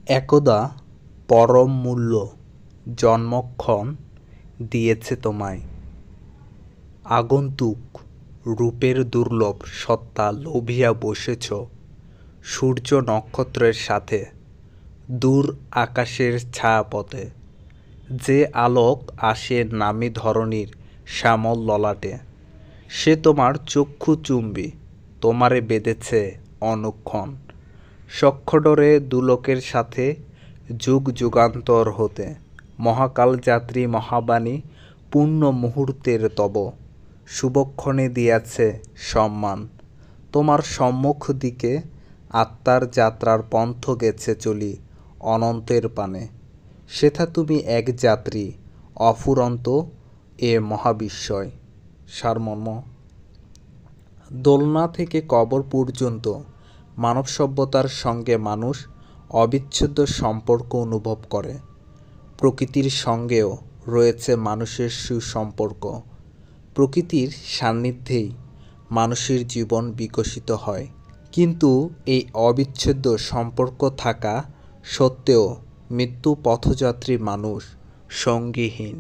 একদা পরম মূল্য জন্মক্ষণ দিয়েছে তোমায়। আগন্তুক রূপের দুর্লভ সত্তা লোভিয়া বসেছ সূর্য নক্ষত্রের সাথে দূর আকাশের ছায়াপথে। যে আলোক আসে নামী ধরণীর শ্যামল ললাটে, সে তোমার চক্ষুচুম্বী, তোমারে বেঁধেছে অনুক্ষণ সখ্যডোরে দুলোকের সাথে যুগ যুগান্তর হতে। মহাকালযাত্রী মহাবাণী পূর্ণ মুহূর্তের তব শুভক্ষণে দিয়াছে সম্মান। তোমার সম্মুখ দিকে আত্মার যাত্রার পন্থ গেছে চলি অনন্তের পানে। সেথা তুমি এক যাত্রী অফুরন্ত এ মহাবিস্ময়। সারমর্ম: দোলনা থেকে কবর পর্যন্ত মানব সভ্যতার সঙ্গে মানুষ অবিচ্ছেদ্য সম্পর্ক অনুভব করে। প্রকৃতির সঙ্গেও রয়েছে মানুষের সুসম্পর্ক। প্রকৃতির সান্নিধ্যেই মানুষের জীবন বিকশিত হয়। কিন্তু এই অবিচ্ছেদ্য সম্পর্ক থাকা সত্ত্বেও মৃত্যু পথযাত্রী মানুষ সঙ্গীহীন।